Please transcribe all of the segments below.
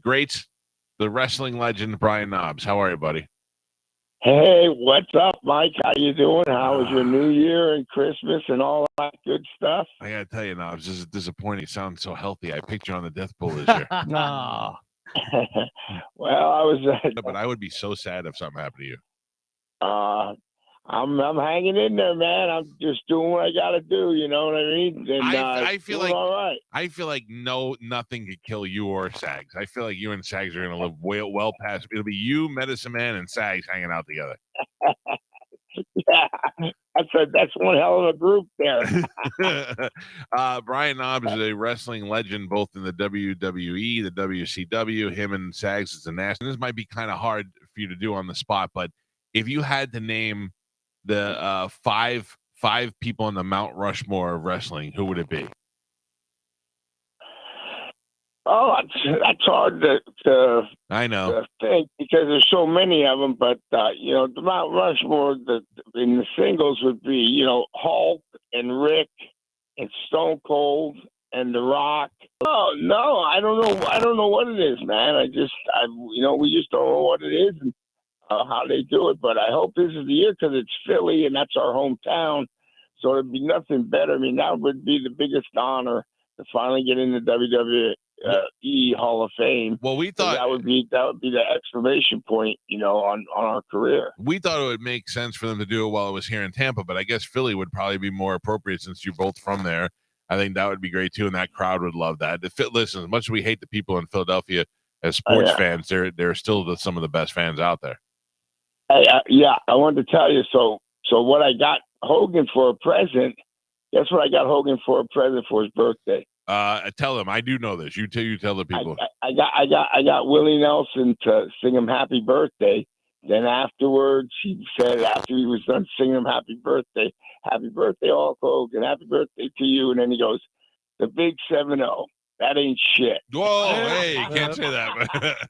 greats, the wrestling legend Brian Knobbs. How are you, buddy? Hey, what's up, Mike? How you doing? How was your New Year and Christmas and all that good stuff? I gotta tell you, Knobbs, this is disappointing. You sound so healthy. I picked you on the death pool this year. No. Well, I was. But I would be so sad if something happened to you. I'm hanging in there, man. I'm just doing what I got to do. You know what I mean? And I feel doing like all right. I feel like nothing could kill you or Sags. I feel like you and Sags are gonna live well past. It'll be you, Medicine Man, and Sags hanging out together. Yeah, that's one hell of a group there. Brian Knobbs is a wrestling legend, both in the WWE, the WCW. Him and Sags is a national. This might be kind of hard for you to do on the spot, but if you had to name the five people on the Mount Rushmore of wrestling, who would it be? Oh, that's hard to I know. to think because there's so many of them. But the Mount Rushmore in the singles would be Hulk and Rick and Stone Cold and The Rock. Oh no, I don't know. I don't know what it is, man. We just don't know what it is and how they do it. But I hope this is the year because it's Philly and that's our hometown. So it'd be nothing better. I mean, that would be the biggest honor to finally get in the WWE Hall of Fame. Well, we thought that would be the exclamation point, on our career. We thought it would make sense for them to do it while it was here in Tampa, but I guess Philly would probably be more appropriate since you're both from there. I think that would be great too, and that crowd would love that. Listen, as much as we hate the people in Philadelphia as sports fans, they're still some of the best fans out there. Hey, I wanted to tell you. So what I got Hogan for a present. Guess what I got Hogan for a present for his birthday? Tell them. I do know this. You tell the people. I got Willie Nelson to sing him happy birthday. Then afterwards, he said after he was done singing him happy birthday, Hulk Hogan, happy birthday to you. And then he goes, the big 7-0. That ain't shit. Whoa, hey, you can't say that.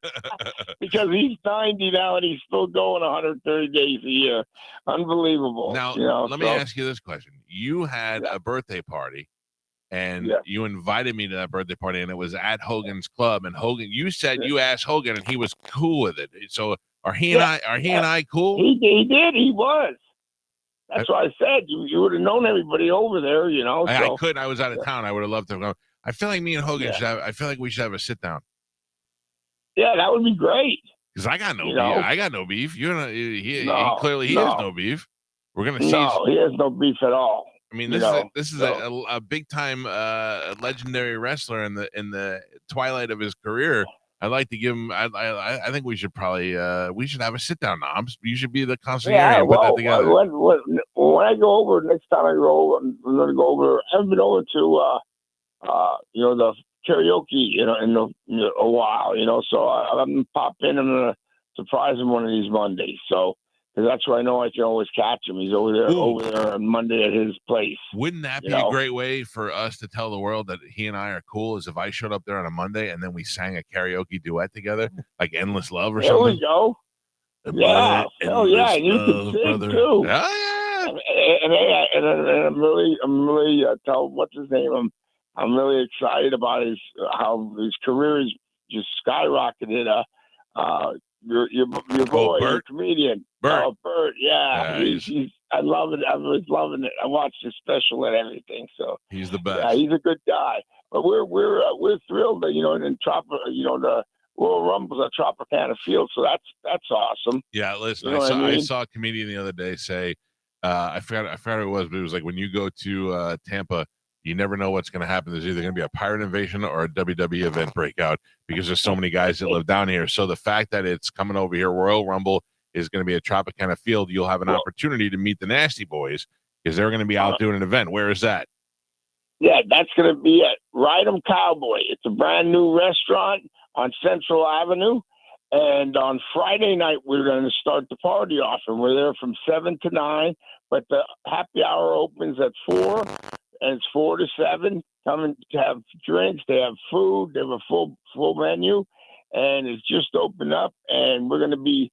Because he's 90 now and he's still going 130 days a year. Unbelievable. Now, let me ask you this question. You had a birthday party. And you invited me to that birthday party, and it was at Hogan's club. And Hogan, you said you asked Hogan, and he was cool with it. So are he and I cool? He did. He was. That's what I said. You would have known everybody over there, I couldn't. I was out of town. I would have loved to go. I feel like me and Hogan I feel like we should have a sit down. Yeah, that would be great. Because I got no beef. I got no beef. He clearly has no beef. We're gonna see. No, he has no beef at all. I mean, this is a big time legendary wrestler in the twilight of his career. I'd like to give him. I think we should probably we should have a sit down, Knobs. You should be the concierge and put that together. When I go over next time I go over, I'm going to go over. I haven't been over to the karaoke in a while. So I'm going to pop in. I'm going to surprise him one of these Mondays. So. Because that's where I know I can always catch him. He's over there on Monday at his place. Wouldn't that be a great way for us to tell the world that he and I are cool? Is if I showed up there on a Monday and then we sang a karaoke duet together, like "Endless Love" or something. There we go. Yeah. Oh yeah, and you can sing brother. Too. Oh yeah. And I'm really tell what's his name. I'm really excited about how his career is just skyrocketed. Your boy, your comedian. Bert. Oh, Bert, yeah. I love it. I was loving it. I watched his special and everything. So he's the best. Yeah, he's a good guy. But we're thrilled that in the Royal Rumble's at Tropicana Field, so that's awesome. Yeah, listen, I saw a comedian the other day say, I forgot who it was, but it was like when you go to Tampa. You never know what's going to happen. There's either going to be a pirate invasion or a WWE event breakout because there's so many guys that live down here. So the fact that it's coming over here, Royal Rumble is going to be a Tropicana Field. You'll have an opportunity to meet the Nasty Boys because they're going to be out doing an event. Where is that? Yeah, that's going to be at Ride 'em Cowboy. It's a brand new restaurant on Central Avenue. And on Friday night, we're going to start the party off. And we're there from 7 to 9. But the happy hour opens at 4. And it's 4 to 7. Coming to have drinks. They have food. They have a full menu, and it's just opened up. And we're going to be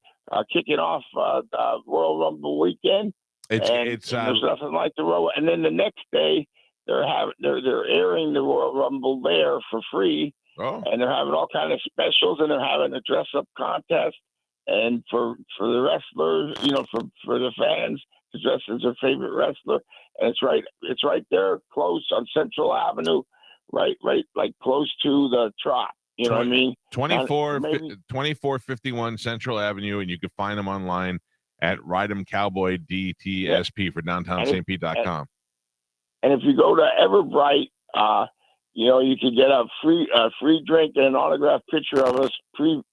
kicking off Royal Rumble weekend. There's nothing like the Royal. And then the next day, they're airing the Royal Rumble there for free. Oh, and they're having all kind of specials, and they're having a dress up contest, and for the wrestlers, for the fans to dress as their favorite wrestler, and it's right there, close on Central Avenue, right, like close to the Trot. You know what I mean? 2451 Central Avenue, and you can find them online at Ride 'em Cowboy DTSP for downtownstpete.com. And if you go to Everbright, you can get a free drink and an autographed picture of us. You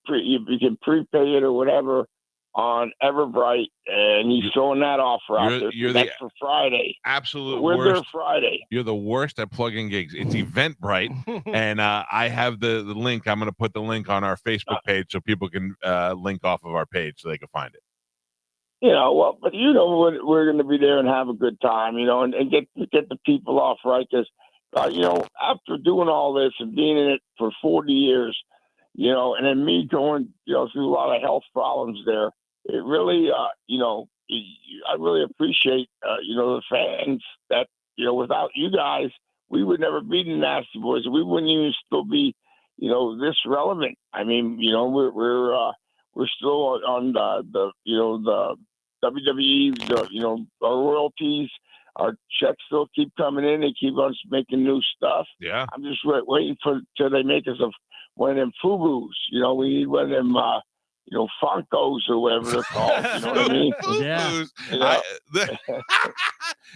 can prepay it or whatever on Everbright, and he's throwing that offer out there. That's for Friday. Absolute We're worst. there Friday. You're the worst at plugging gigs. It's Eventbrite, and I have the link. I'm going to put the link on our Facebook page so people can link off of our page so they can find it. But we're going to be there and have a good time, and get the people off right, because after doing all this and being in it for 40 years, and then me going through a lot of health problems there, it really I really appreciate the fans that without you guys we would never be the Nasty Boys. We wouldn't even still be this relevant. I mean, we're still on the WWE, our royalties, our checks still keep coming in. They keep on making new stuff. Yeah. I'm just waiting till they make us one of them FUBUs. We need one of them, Funkos or whatever they're called. You know what I mean? Yeah.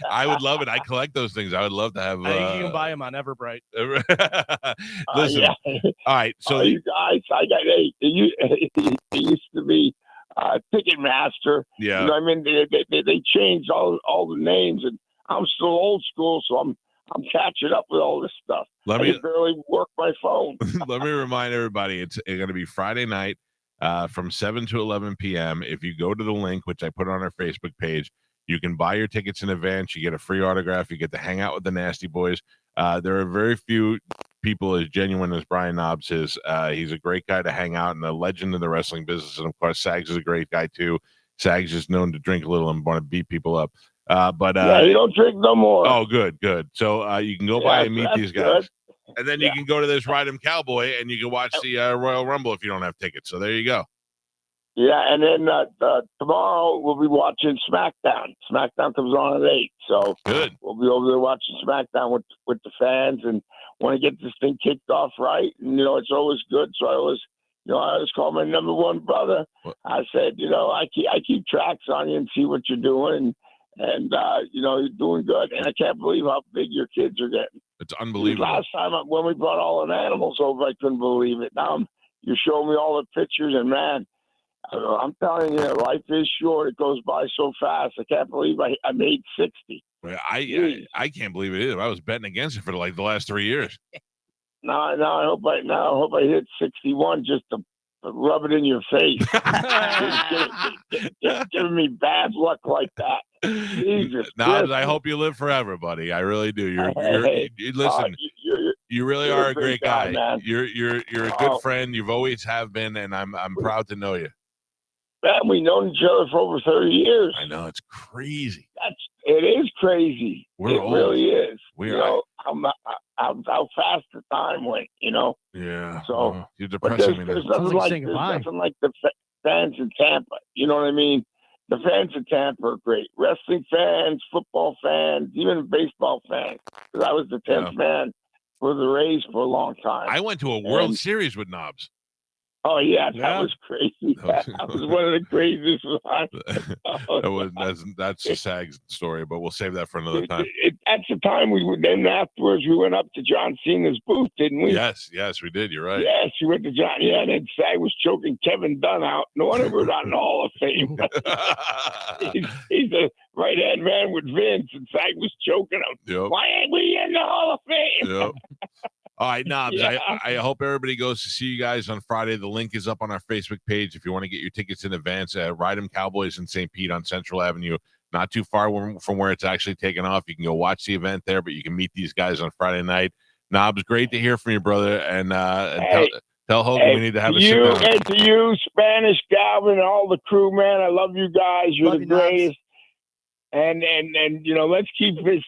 I would love it. I collect those things. I would love to have. I think you can buy them on Everbright. Listen. All right. So you guys, it used to be Ticketmaster. Yeah. I mean, they changed all the names, and I'm still old school, so I'm catching up with all this stuff. I can barely work my phone. Let me remind everybody, it's going to be Friday night from 7 to 11 p.m. If you go to the link, which I put on our Facebook page, you can buy your tickets in advance. You get a free autograph. You get to hang out with the Nasty Boys. There are very few people as genuine as Brian Knobbs is. He's a great guy to hang out and a legend in the wrestling business. And of course, Sags is a great guy too. Sags is known to drink a little and want to beat people up. But he don't drink no more. Oh, good. So you can go by and meet these guys. Good. And then you can go to this Ride 'em Cowboy and you can watch the Royal Rumble if you don't have tickets. So there you go. Yeah, and then tomorrow we'll be watching SmackDown. SmackDown comes on at 8, so good. We'll be over there watching SmackDown with the fans, and want to get this thing kicked off right. And it's always good. So I always call my number one brother. What? I said, I keep tracks on you and see what you're doing, and you're doing good. And I can't believe how big your kids are getting. It's unbelievable. Last time when we brought all the animals over, I couldn't believe it. Now you're showing me all the pictures, and man, I'm telling you, life is short. It goes by so fast. I can't believe I made 60. I can't believe it either. I was betting against it for the last 3 years. No, I hope I hit 61 just to rub it in your face. just giving me bad luck like that. Jesus. Knobbs, I hope you live forever, buddy. I really do. Listen. You really are a great guy. Man. You're a good friend. You've always have been, and I'm proud to know you. Man, we've known each other for over 30 years. I know, it's crazy. It is crazy. It really is. We are. How fast the time went, Yeah. So you're depressing me. There's nothing like the fans in Tampa. You know what I mean? The fans in Tampa are great. Wrestling fans, football fans, even baseball fans. Because I was the 10th man for the Rays for a long time. I went to a World Series with Knobbs. Oh yeah, that was crazy. That was one of the craziest ones. That's a Sags story, but we'll save that for another time. That's the time then afterwards we went up to John Cena's booth, didn't we? Yes, we did. You're right. Yes, we went to John. Yeah, and then Sag was choking Kevin Dunn out. No wonder we're not in the Hall of Fame. he's a right-hand man with Vince, and Sag was choking him. Yep. Why ain't we in the Hall of Fame? Yep. All right, Knobbs, I hope everybody goes to see you guys on Friday. The link is up on our Facebook page if you want to get your tickets in advance. Ride 'em Cowboys in St. Pete on Central Avenue, not too far from where it's actually taken off. You can go watch the event there, but you can meet these guys on Friday night. Knobbs, great to hear from you, brother, and tell Hogan we need to have a sit down. And to you, Spanish Calvin, and all the crew, man, I love you guys. You're the greatest. And let's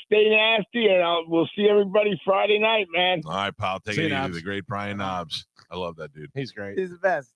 stay nasty, and we'll see everybody Friday night, man. All right, pal. Take See it you, easy. Knobs. The great Brian Knobs. I love that dude. He's great. He's the best.